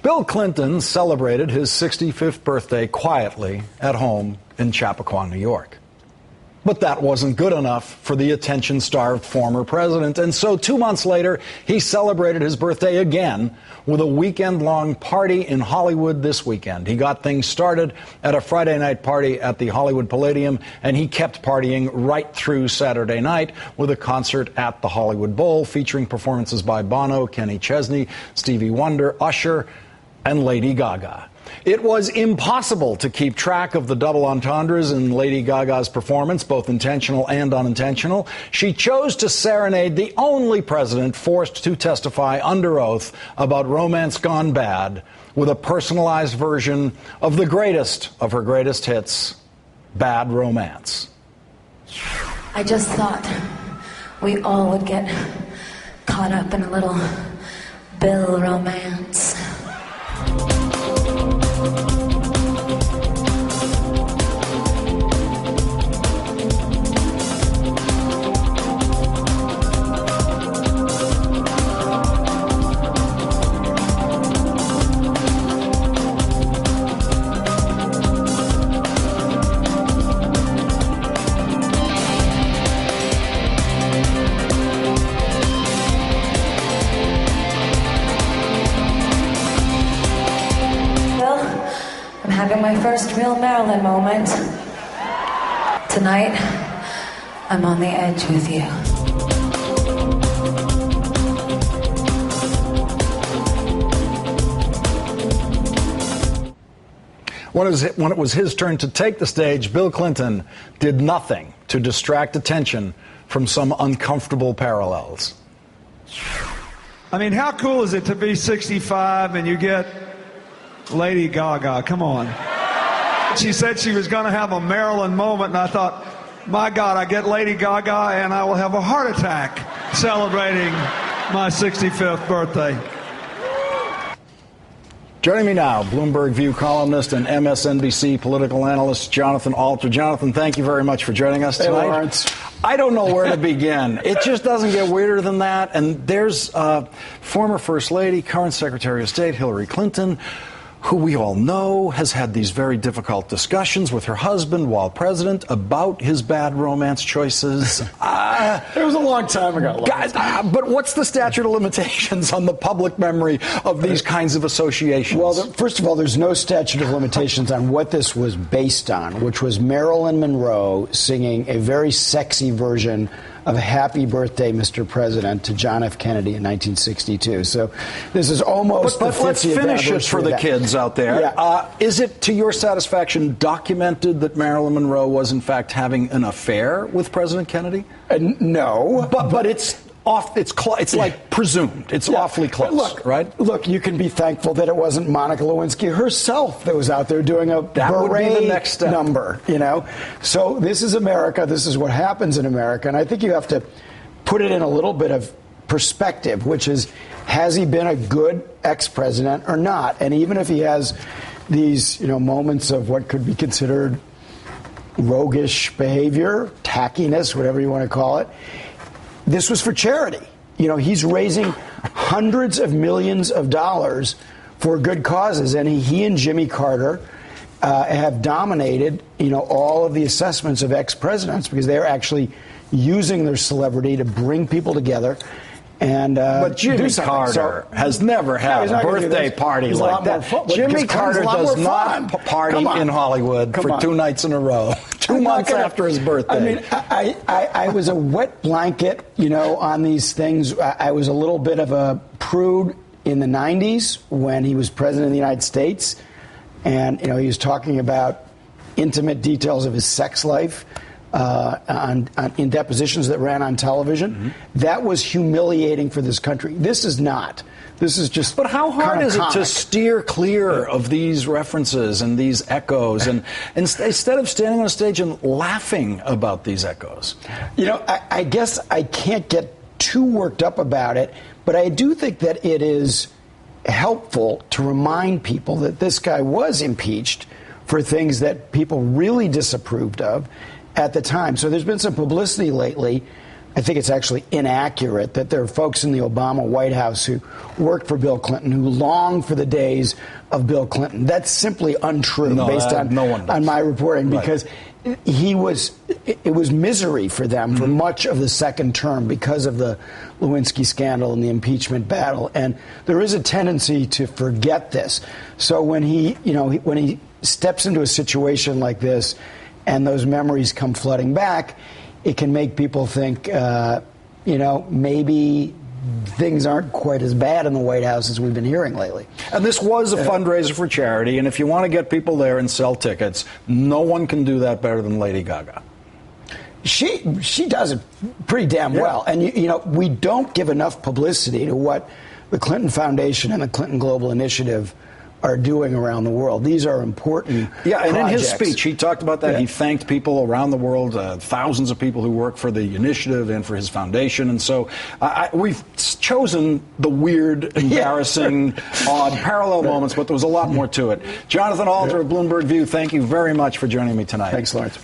Bill Clinton celebrated his 65th birthday quietly at home in Chappaqua, New York. But that wasn't good enough for the attention-starved former president. And so 2 months later, he celebrated his birthday again with a weekend-long party in Hollywood this weekend. He got things started at a Friday night party at the Hollywood Palladium, and he kept partying right through Saturday night with a concert at the Hollywood Bowl featuring performances by Bono, Kenny Chesney, Stevie Wonder, Usher, and Lady Gaga. It was impossible to keep track of the double entendres in Lady Gaga's performance, both intentional and unintentional. She chose to serenade the only president forced to testify under oath about romance gone bad with a personalized version of the greatest of her greatest hits, Bad Romance. I just thought we all would get caught up in a little Bill romance. Having my first real Marilyn moment. Tonight, I'm on the edge with you. When it was his turn to take the stage, Bill Clinton did nothing to distract attention from some uncomfortable parallels. I mean, how cool is it to be 65 and you get Lady Gaga? Come on. She said she was going to have a Marilyn moment, and I thought, my God, I get Lady Gaga and I will have a heart attack celebrating my 65th birthday. Joining me now, Bloomberg View columnist and MSNBC political analyst Jonathan Alter. Jonathan, thank you very much for joining us tonight. Hey, Lawrence. I don't know where to begin. It just doesn't get weirder than that. And there's former First Lady, current Secretary of State Hillary Clinton, who we all know has had these very difficult discussions with her husband while president about his bad romance choices. It was a long time ago. Guys, but what's the statute of limitations on the public memory of these kinds of associations? Well, first of all, there's no statute of limitations on what this was based on, which was Marilyn Monroe singing a very sexy version of Happy Birthday, Mr. President, to John F. Kennedy in 1962. So this is almost but the 50th let's finish it for the kids out there. Yeah. Is it, to your satisfaction, documented that Marilyn Monroe was, in fact, having an affair with President Kennedy? No. But it's off. It's like presumed. It's awfully close, right? Look, you can be thankful that it wasn't Monica Lewinsky herself that was out there doing a beret next step number, you know? So this is America. This is what happens in America. And I think you have to put it in a little bit of perspective, which is, has he been a good ex-president or not? And even if he has these, moments of what could be considered roguish behavior, tackiness, whatever you want to call it, this was for charity. He's raising hundreds of millions of dollars for good causes, and he and Jimmy Carter have dominated, all of the assessments of ex-presidents because they're actually using their celebrity to bring people together. And but Jimmy Carter has never had a birthday party like that. Jimmy Carter does not party in Hollywood for 2 nights in a row, 2 months after his birthday. I mean, I was a wet blanket, on these things. I was a little bit of a prude in the 90s when he was president of the United States. And, he was talking about intimate details of his sex life. In depositions that ran on television. Mm-hmm. That was humiliating for this country. This is not. This is just. But how hard is it to steer clear of these references and these echoes, and instead of standing on a stage and laughing about these echoes? I guess I can't get too worked up about it, but I do think that it is helpful to remind people that this guy was impeached for things that people really disapproved of at the time. So there's been some publicity lately I think it's actually inaccurate that there are folks in the Obama White House who worked for Bill Clinton who long for the days of Bill Clinton. That's simply untrue based on my reporting, because it was misery for them for much of the second term because of the Lewinsky scandal and the impeachment battle. And there is a tendency to forget this. So when he steps into a situation like this and those memories come flooding back, it can make people think, maybe things aren't quite as bad in the White House as we've been hearing lately. And this was a fundraiser for charity, and if you want to get people there and sell tickets, no one can do that better than Lady Gaga. She does it pretty damn well. And, we don't give enough publicity to what the Clinton Foundation and the Clinton Global Initiative are doing around the world. These are important Yeah, and projects. in his speech, he talked about that. Yeah. He thanked people around the world, thousands of people who work for the initiative and for his foundation. And so we've chosen the weird, embarrassing, odd, parallel moments, but there was a lot more to it. Jonathan Alter of Bloomberg View, thank you very much for joining me tonight. Thanks, Lawrence.